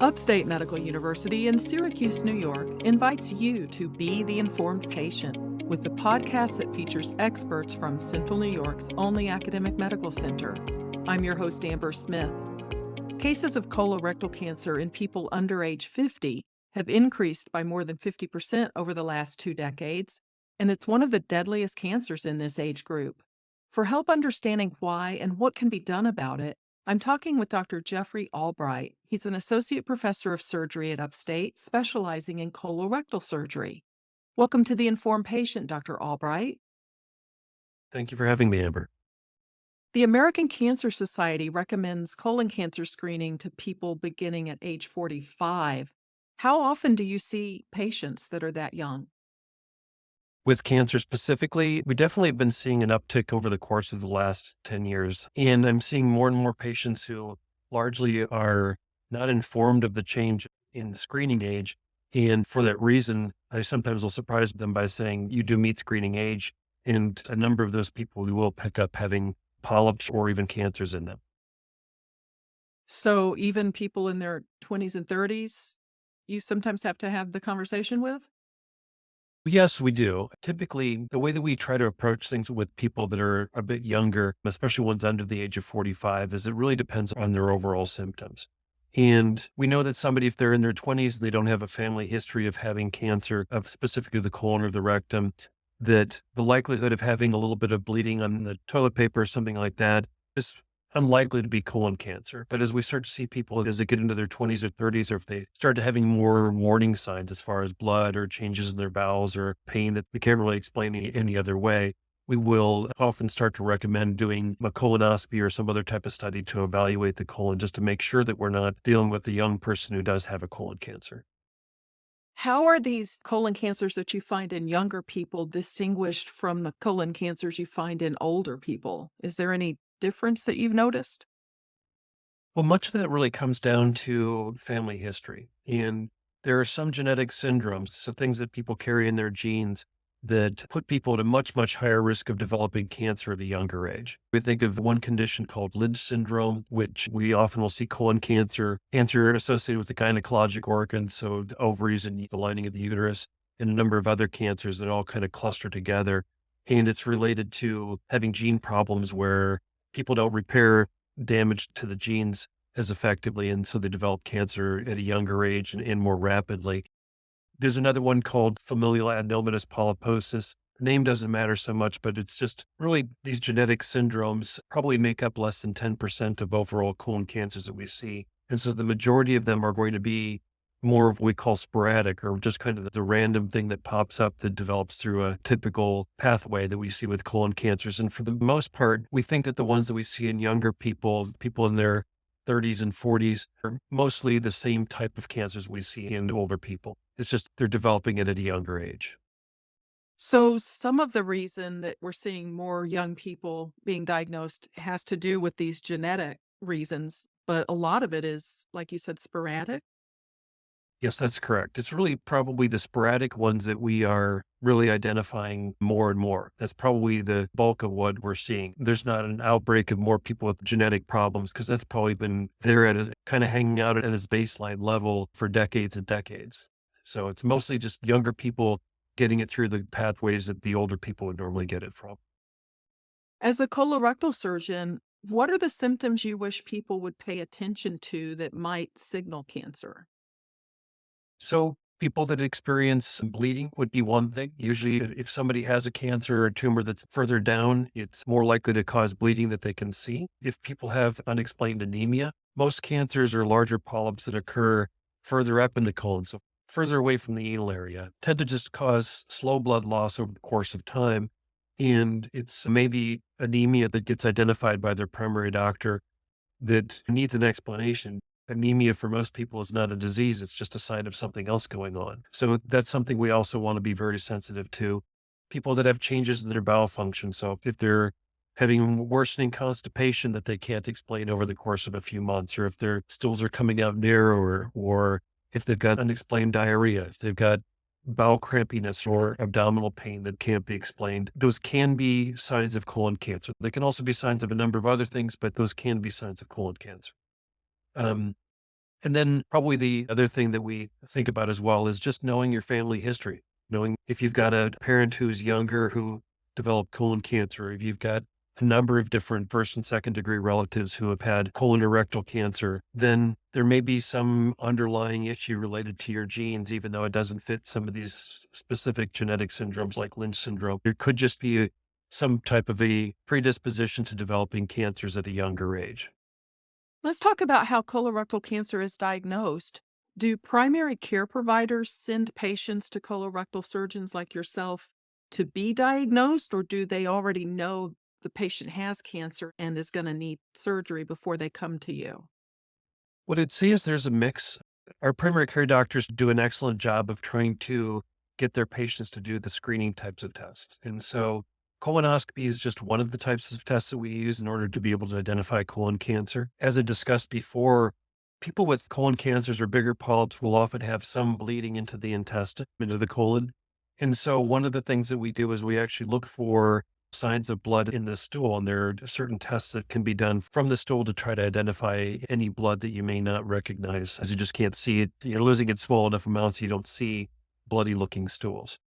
Upstate Medical University in Syracuse, New York, invites you to be the informed patient with the podcast that features experts from Central New York's only academic medical center. I'm your host, Amber Smith. Cases of colorectal cancer in people under age 50 have increased by more than 50% over the last 2 decades, and it's one of the deadliest cancers in this age group. For help understanding why and what can be done about it, I'm talking with Dr. Jeffrey Albright. He's an associate professor of surgery at Upstate, specializing in colorectal surgery. Welcome to The Informed Patient, Dr. Albright. Thank you for having me, Amber. The American Cancer Society recommends colon cancer screening to people beginning at age 45. How often do you see patients that are that young? With cancer specifically, we definitely have been seeing an uptick over the course of the last 10 years. And I'm seeing more and more patients who largely are not informed of the change in the screening age. And for that reason, I sometimes will surprise them by saying, you do meet screening age. And a number of those people we will pick up having polyps or even cancers in them. So even people in their 20s and 30s, you sometimes have to have the conversation with? Yes, we do. Typically, the way that we try to approach things with people that are a bit younger, especially ones under the age of 45, is it really depends on their overall symptoms. And we know that somebody, if they're in their 20s, they don't have a family history of having cancer, of specifically the colon or the rectum, that the likelihood of having a little bit of bleeding on the toilet paper or something like that is unlikely to be colon cancer. But as we start to see people as they get into their 20s or 30s, or if they start having more warning signs as far as blood or changes in their bowels or pain that we can't really explain any other way, we will often start to recommend doing a colonoscopy or some other type of study to evaluate the colon just to make sure that we're not dealing with a young person who does have a colon cancer. How are these colon cancers that you find in younger people distinguished from the colon cancers you find in older people? Is there any difference that you've noticed? Well, much of that really comes down to family history. And there are some genetic syndromes, so things that people carry in their genes that put people at a much, much higher risk of developing cancer at a younger age. We think of one condition called Lynch syndrome, which we often will see colon cancer, cancer associated with the gynecologic organs, so the ovaries and the lining of the uterus, and a number of other cancers that all kind of cluster together. And it's related to having gene problems where people don't repair damage to the genes as effectively, and so they develop cancer at a younger age and more rapidly. There's another one called familial adenomatous polyposis. The name doesn't matter so much, but it's just really these genetic syndromes probably make up less than 10% of overall colon cancers that we see. And so the majority of them are going to be more of what we call sporadic, or just kind of the random thing that pops up that develops through a typical pathway that we see with colon cancers. And for the most part, we think that the ones that we see in younger people, people in their 30s and 40s, are mostly the same type of cancers we see in older people. It's just they're developing it at a younger age. So, some of the reason that we're seeing more young people being diagnosed has to do with these genetic reasons, but a lot of it is, like you said, sporadic. Yes, that's correct. It's really probably the sporadic ones that we are really identifying more and more. That's probably the bulk of what we're seeing. There's not an outbreak of more people with genetic problems because that's probably been there at a kind of hanging out at its baseline level for decades and decades. So it's mostly just younger people getting it through the pathways that the older people would normally get it from. As a colorectal surgeon, what are the symptoms you wish people would pay attention to that might signal cancer? So people that experience bleeding would be one thing. Usually if somebody has a cancer or a tumor that's further down, it's more likely to cause bleeding that they can see. If people have unexplained anemia, most cancers are larger polyps that occur further up in the colon, so further away from the anal area, tend to just cause slow blood loss over the course of time. And it's maybe anemia that gets identified by their primary doctor that needs an explanation. Anemia for most people is not a disease. It's just a sign of something else going on. So that's something we also want to be very sensitive to. People that have changes in their bowel function. So if they're having worsening constipation that they can't explain over the course of a few months, or if their stools are coming out narrower, or if they've got unexplained diarrhea, if they've got bowel crampiness or abdominal pain that can't be explained, those can be signs of colon cancer. They can also be signs of a number of other things, but those can be signs of colon cancer. Um, And then probably the other thing that we think about as well is just knowing your family history, knowing if you've got a parent who's younger who developed colon cancer, if you've got a number of different first and second degree relatives who have had colon or rectal cancer, then there may be some underlying issue related to your genes, even though it doesn't fit some of these specific genetic syndromes like Lynch syndrome. There could just be some type of a predisposition to developing cancers at a younger age. Let's talk about how colorectal cancer is diagnosed. Do primary care providers send patients to colorectal surgeons like yourself to be diagnosed, or do they already know the patient has cancer and is going to need surgery before they come to you? What I'd see is there's a mix. Our primary care doctors do an excellent job of trying to get their patients to do the screening types of tests. And so colonoscopy is just one of the types of tests that we use in order to be able to identify colon cancer. As I discussed before, people with colon cancers or bigger polyps will often have some bleeding into the intestine, into the colon. And so one of the things that we do is we actually look for signs of blood in the stool. And there are certain tests that can be done from the stool to try to identify any blood that you may not recognize, as you just can't see it. You're losing it small enough amounts you don't see bloody looking stools.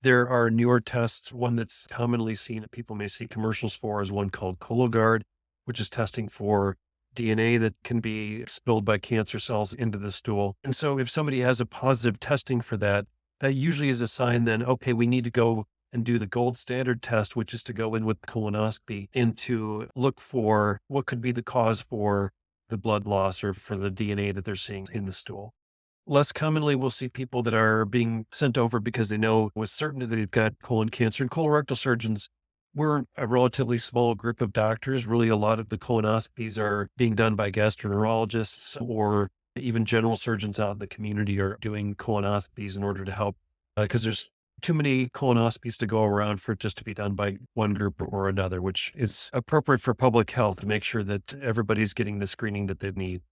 There are newer tests. One that's commonly seen that people may see commercials for is one called Cologuard, which is testing for DNA that can be spilled by cancer cells into the stool. And so if somebody has a positive testing for that, that usually is a sign then, okay, we need to go and do the gold standard test, which is to go in with colonoscopy and to look for what could be the cause for the blood loss or for the DNA that they're seeing in the stool. Less commonly, we'll see people that are being sent over because they know with certainty that they've got colon cancer. And colorectal surgeons, we're a relatively small group of doctors. Really, a lot of the colonoscopies are being done by gastroenterologists or even general surgeons out in the community are doing colonoscopies in order to help because there's too many colonoscopies to go around for it just to be done by one group or another, which is appropriate for public health to make sure that everybody's getting the screening that they need.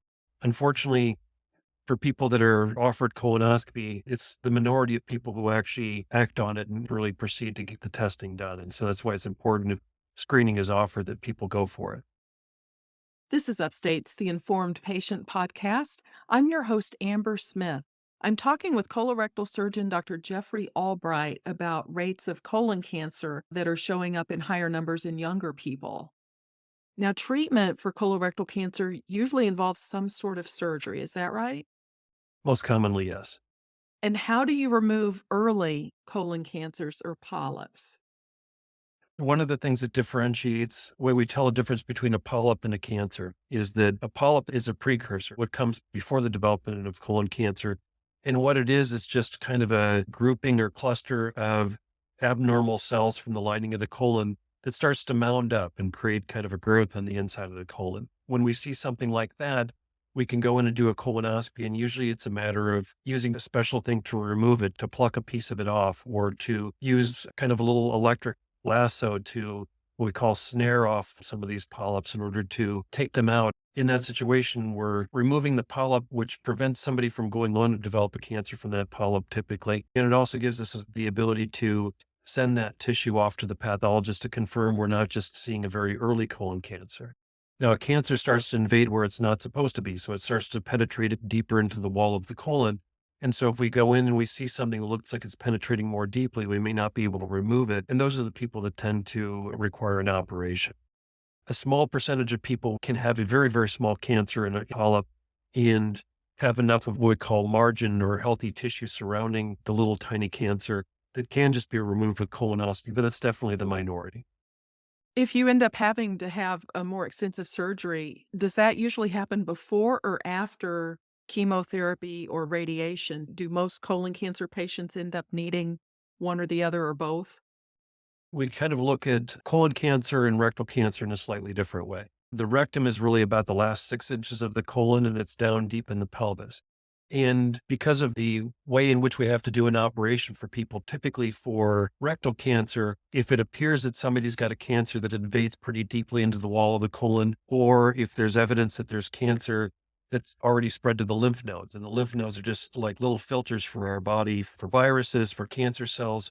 Unfortunately, for people that are offered colonoscopy, it's the minority of people who actually act on it and really proceed to get the testing done. And so that's why it's important if screening is offered that people go for it. This is Upstate's The Informed Patient podcast. I'm your host, Amber Smith. I'm talking with colorectal surgeon Dr. Jeffrey Albright about rates of colon cancer that are showing up in higher numbers in younger people. Now, treatment for colorectal cancer usually involves some sort of surgery. Is that right? Most commonly, yes. And how do you remove early colon cancers or polyps? One of the things that differentiates where we tell a difference between a polyp and a cancer is that a polyp is a precursor, what comes before the development of colon cancer. And what it is just kind of a grouping or cluster of abnormal cells from the lining of the colon that starts to mound up and create kind of a growth on the inside of the colon. When we see something like that, we can go in and do a colonoscopy, and usually it's a matter of using a special thing to remove it, to pluck a piece of it off, or to use kind of a little electric lasso to what we call snare off some of these polyps in order to take them out. In that situation, we're removing the polyp, which prevents somebody from going on to develop a cancer from that polyp typically. And it also gives us the ability to send that tissue off to the pathologist to confirm we're not just seeing a very early colon cancer. Now, a cancer starts to invade where it's not supposed to be. So it starts to penetrate it deeper into the wall of the colon. And so if we go in and we see something that looks like it's penetrating more deeply, we may not be able to remove it. And those are the people that tend to require an operation. A small percentage of people can have a very, very small cancer in a polyp and have enough of what we call margin or healthy tissue surrounding the little tiny cancer that can just be removed with colonoscopy, but that's definitely the minority. If you end up having to have a more extensive surgery, does that usually happen before or after chemotherapy or radiation? Do most colon cancer patients end up needing one or the other or both? We kind of look at colon cancer and rectal cancer in a slightly different way. The rectum is really about the last 6 inches of the colon, and it's down deep in the pelvis. And because of the way in which we have to do an operation for people, typically for rectal cancer, if it appears that somebody's got a cancer that invades pretty deeply into the wall of the colon, or if there's evidence that there's cancer that's already spread to the lymph nodes, and the lymph nodes are just like little filters for our body, for viruses, for cancer cells.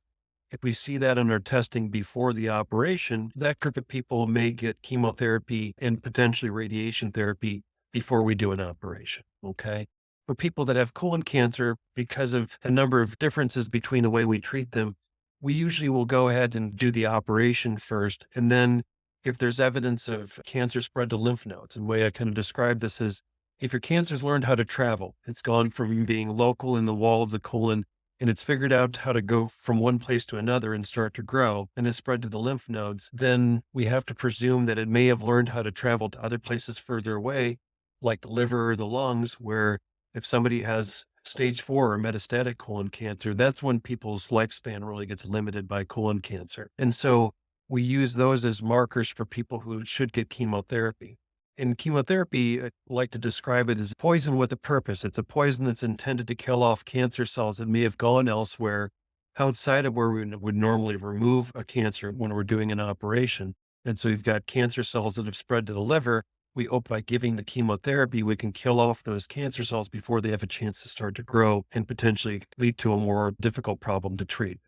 If we see that in our testing before the operation, that group of people may get chemotherapy and potentially radiation therapy before we do an operation. Okay. For people that have colon cancer, because of a number of differences between the way we treat them, we usually will go ahead and do the operation first. And then if there's evidence of cancer spread to lymph nodes, and the way I kind of describe this is if your cancer's learned how to travel, it's gone from being local in the wall of the colon and it's figured out how to go from one place to another and start to grow and has spread to the lymph nodes, then we have to presume that it may have learned how to travel to other places further away, like the liver or the lungs, where if somebody has stage 4 or metastatic colon cancer, that's when people's lifespan really gets limited by colon cancer. And so we use those as markers for people who should get chemotherapy. In chemotherapy, I like to describe it as poison with a purpose. It's a poison that's intended to kill off cancer cells that may have gone elsewhere outside of where we would normally remove a cancer when we're doing an operation. And so you've got cancer cells that have spread to the liver. We hope by giving the chemotherapy, we can kill off those cancer cells before they have a chance to start to grow and potentially lead to a more difficult problem to treat.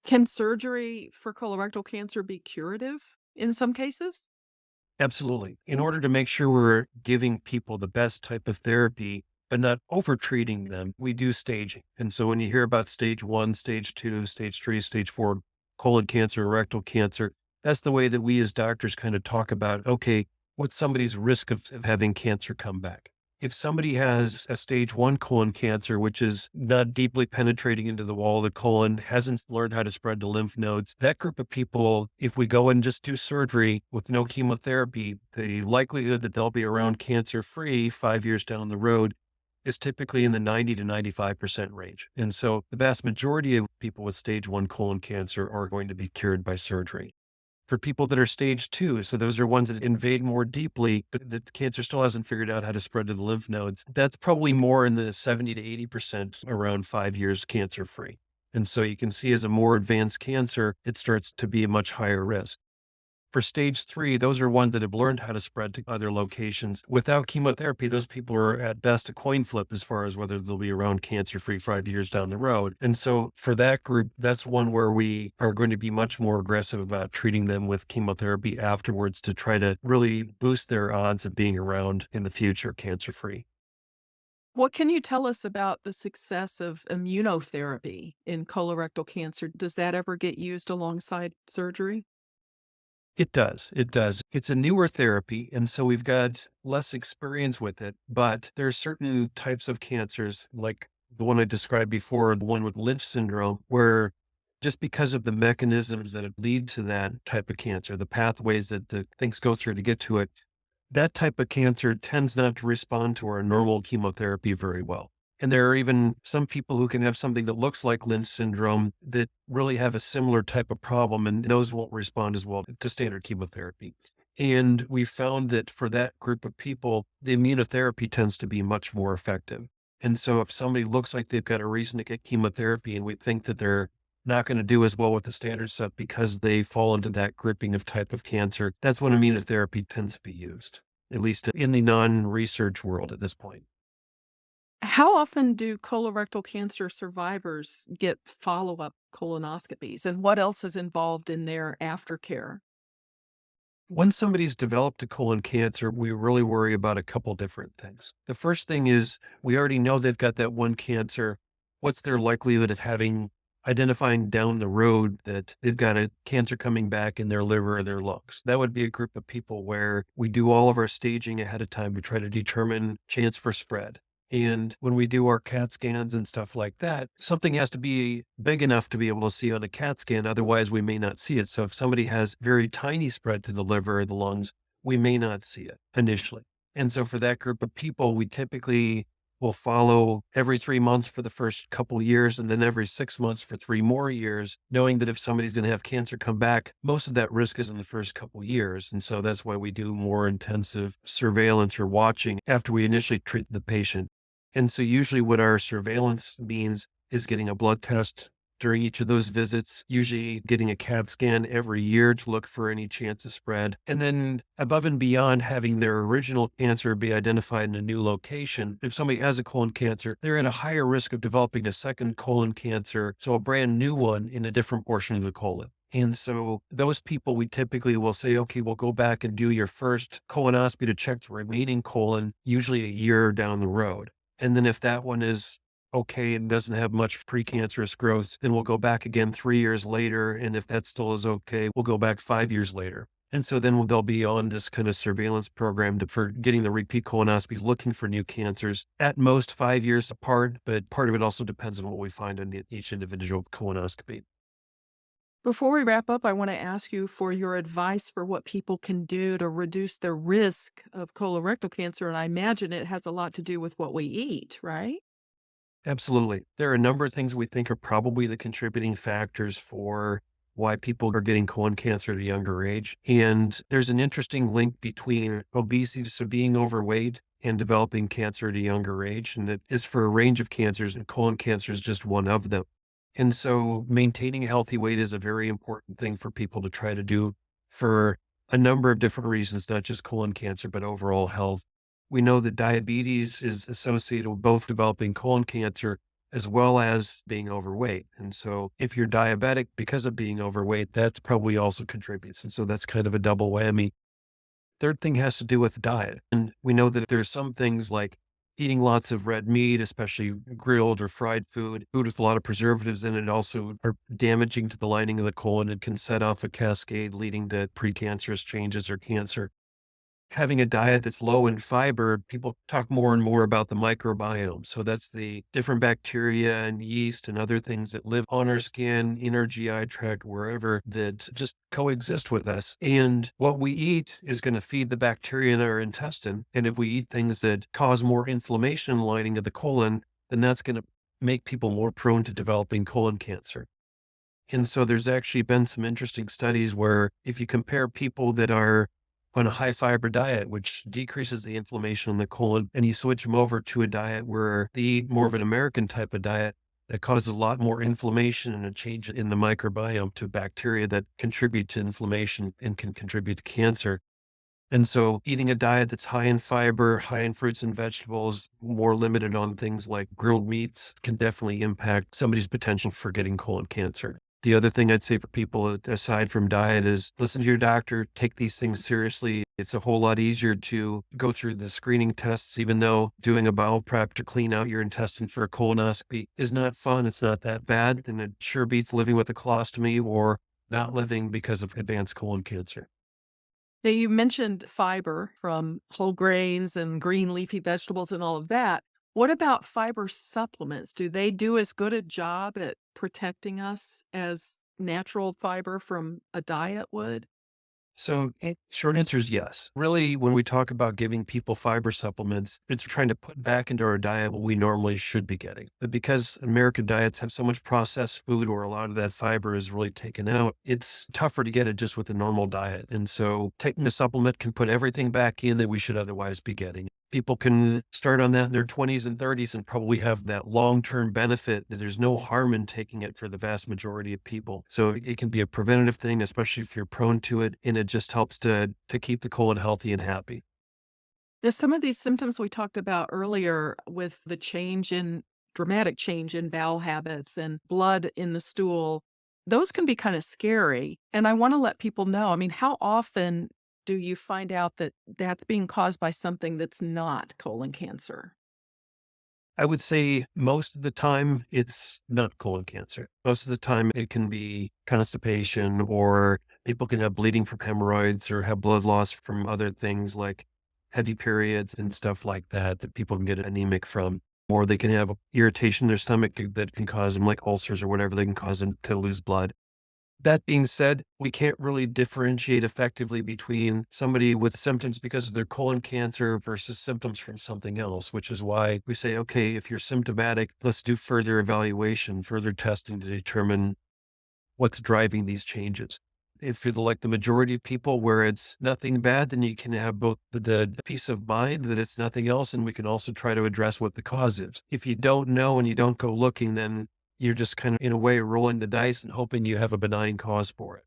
Can surgery for colorectal cancer be curative in some cases? Absolutely. In order to make sure we're giving people the best type of therapy, but not over treating them, we do staging. And so when you hear about stage 1, stage 2, stage 3, stage 4, colon cancer, rectal cancer, that's the way that we as doctors kind of talk about, okay, what's somebody's risk of having cancer come back? If somebody has a stage 1 colon cancer, which is not deeply penetrating into the wall of the colon, hasn't learned how to spread to lymph nodes, that group of people, if we go and just do surgery with no chemotherapy, the likelihood that they'll be around cancer free 5 years down the road is typically in the 90 to 95% range. And so the vast majority of people with stage 1 colon cancer are going to be cured by surgery. For people that are stage 2, so those are ones that invade more deeply, but the cancer still hasn't figured out how to spread to the lymph nodes. That's probably more in the 70 to 80% around 5 years cancer free. And so you can see as a more advanced cancer, it starts to be a much higher risk. For stage 3, those are ones that have learned how to spread to other locations. Without chemotherapy, those people are at best a coin flip as far as whether they'll be around cancer-free 5 years down the road. And so for that group, that's one where we are going to be much more aggressive about treating them with chemotherapy afterwards to try to really boost their odds of being around in the future cancer-free. What can you tell us about the success of immunotherapy in colorectal cancer? Does that ever get used alongside surgery? It does. It does. It's a newer therapy, and so we've got less experience with it, but there are certain types of cancers, like the one I described before, the one with Lynch syndrome, where just because of the mechanisms that lead to that type of cancer, the pathways that the things go through to get to it, that type of cancer tends not to respond to our normal chemotherapy very well. And there are even some people who can have something that looks like Lynch syndrome that really have a similar type of problem, and those won't respond as well to standard chemotherapy. And we found that for that group of people, the immunotherapy tends to be much more effective. And so if somebody looks like they've got a reason to get chemotherapy and we think that they're not going to do as well with the standard stuff because they fall into that grouping of type of cancer, that's when immunotherapy tends to be used, at least in the non-research world at this point. How often do colorectal cancer survivors get follow-up colonoscopies, and what else is involved in their aftercare? When somebody's developed a colon cancer, we really worry about a couple different things. The first thing is we already know they've got that one cancer. What's their likelihood of identifying down the road that they've got a cancer coming back in their liver or their lungs? That would be a group of people where we do all of our staging ahead of time to try to determine chance for spread. And when we do our CAT scans and stuff like that, something has to be big enough to be able to see on a CAT scan. Otherwise, we may not see it. So if somebody has very tiny spread to the liver or the lungs, we may not see it initially. And so for that group of people, we typically will follow every 3 months for the first couple years and then every 6 months for 3 more years, knowing that if somebody's going to have cancer come back, most of that risk is in the first couple years. And so that's why we do more intensive surveillance or watching after we initially treat the patient. And so usually what our surveillance means is getting a blood test during each of those visits, usually getting a CAT scan every year to look for any chance of spread. And then above and beyond having their original cancer be identified in a new location, if somebody has a colon cancer, they're at a higher risk of developing a second colon cancer, so a brand new one in a different portion of the colon. And so those people, we typically will say, okay, we'll go back and do your first colonoscopy to check the remaining colon, usually a year down the road. And then if that one is okay and doesn't have much precancerous growth, then we'll go back again 3 years later. And if that still is okay, we'll go back 5 years later. And so then they'll be on this kind of surveillance program for getting the repeat colonoscopy, looking for new cancers, at most 5 years apart. But part of it also depends on what we find in each individual colonoscopy. Before we wrap up, I want to ask you for your advice for what people can do to reduce their risk of colorectal cancer. And I imagine it has a lot to do with what we eat, right? Absolutely. There are a number of things we think are probably the contributing factors for why people are getting colon cancer at a younger age. And there's an interesting link between obesity, so being overweight, and developing cancer at a younger age. And it is for a range of cancers, and colon cancer is just one of them. And so maintaining a healthy weight is a very important thing for people to try to do for a number of different reasons, not just colon cancer, but overall health. We know that diabetes is associated with both developing colon cancer as well as being overweight. And so if you're diabetic because of being overweight, that probably also contributes. And so that's kind of a double whammy. Third thing has to do with diet. And we know that there's some things like eating lots of red meat, especially grilled or fried food, food with a lot of preservatives in it, also are damaging to the lining of the colon and can set off a cascade leading to precancerous changes or cancer. Having a diet that's low in fiber, people talk more and more about the microbiome. So that's the different bacteria and yeast and other things that live on our skin, in our GI tract, wherever, that just coexist with us. And what we eat is going to feed the bacteria in our intestine. And if we eat things that cause more inflammation in the lining of the colon, then that's going to make people more prone to developing colon cancer. And so there's actually been some interesting studies where if you compare people that are on a high fiber diet, which decreases the inflammation in the colon, and you switch them over to a diet where they eat more of an American type of diet that causes a lot more inflammation and a change in the microbiome to bacteria that contribute to inflammation and can contribute to cancer. And so eating a diet that's high in fiber, high in fruits and vegetables, more limited on things like grilled meats can definitely impact somebody's potential for getting colon cancer. The other thing I'd say for people aside from diet is listen to your doctor, take these things seriously. It's a whole lot easier to go through the screening tests, even though doing a bowel prep to clean out your intestine for a colonoscopy is not fun. It's not that bad. And it sure beats living with a colostomy or not living because of advanced colon cancer. Now, you mentioned fiber from whole grains and green leafy vegetables and all of that. What about fiber supplements? Do they do as good a job at protecting us as natural fiber from a diet would? So, short answer is yes. Really, when we talk about giving people fiber supplements, it's trying to put back into our diet what we normally should be getting. But because American diets have so much processed food where a lot of that fiber is really taken out, it's tougher to get it just with a normal diet. And so taking a supplement can put everything back in that we should otherwise be getting. People can start on that in their 20s and 30s and probably have that long-term benefit. There's no harm in taking it for the vast majority of people. So it can be a preventative thing, especially if you're prone to it, and it just helps to keep the colon healthy and happy. There's some of these symptoms we talked about earlier with the dramatic change in bowel habits and blood in the stool. Those can be kind of scary. And I want to let people know, I mean, how often do you find out that that's being caused by something that's not colon cancer? I would say most of the time it's not colon cancer. Most of the time it can be constipation, or people can have bleeding from hemorrhoids or have blood loss from other things like heavy periods and stuff like that, that people can get anemic from. Or they can have irritation in their stomach that can cause them, like ulcers or whatever, they can cause them to lose blood. That being said, we can't really differentiate effectively between somebody with symptoms because of their colon cancer versus symptoms from something else, which is why we say, okay, if you're symptomatic, let's do further evaluation, further testing to determine what's driving these changes. If you're like the majority of people where it's nothing bad, then you can have both the peace of mind that it's nothing else, and we can also try to address what the cause is. If you don't know and you don't go looking, then you're just kind of in a way rolling the dice and hoping you have a benign cause for it.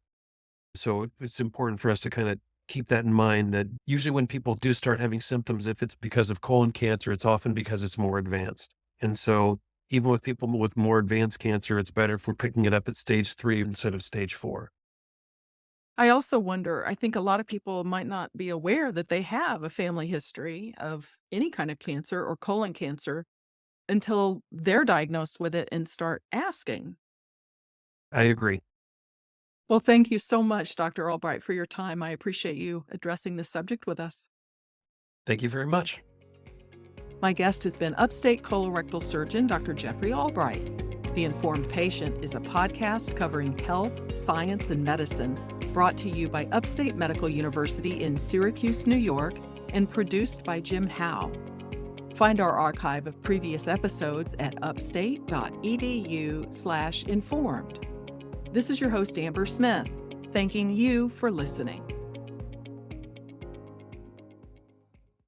So it's important for us to kind of keep that in mind, that usually when people do start having symptoms, if it's because of colon cancer, it's often because it's more advanced. And so even with people with more advanced cancer, it's better if we're picking it up at stage 3 instead of stage 4. I also wonder, I think a lot of people might not be aware that they have a family history of any kind of cancer or colon cancer until they're diagnosed with it and start asking. I agree. Well, thank you so much, Dr. Albright, for your time. I appreciate you addressing this subject with us. Thank you very much. My guest has been upstate colorectal surgeon Dr. Jeffrey Albright. The Informed Patient is a podcast covering health, science, and medicine, brought to you by Upstate Medical University in Syracuse, New York, and produced by Jim Howe. Find our archive of previous episodes at upstate.edu/informed. This is your host, Amber Smith, thanking you for listening.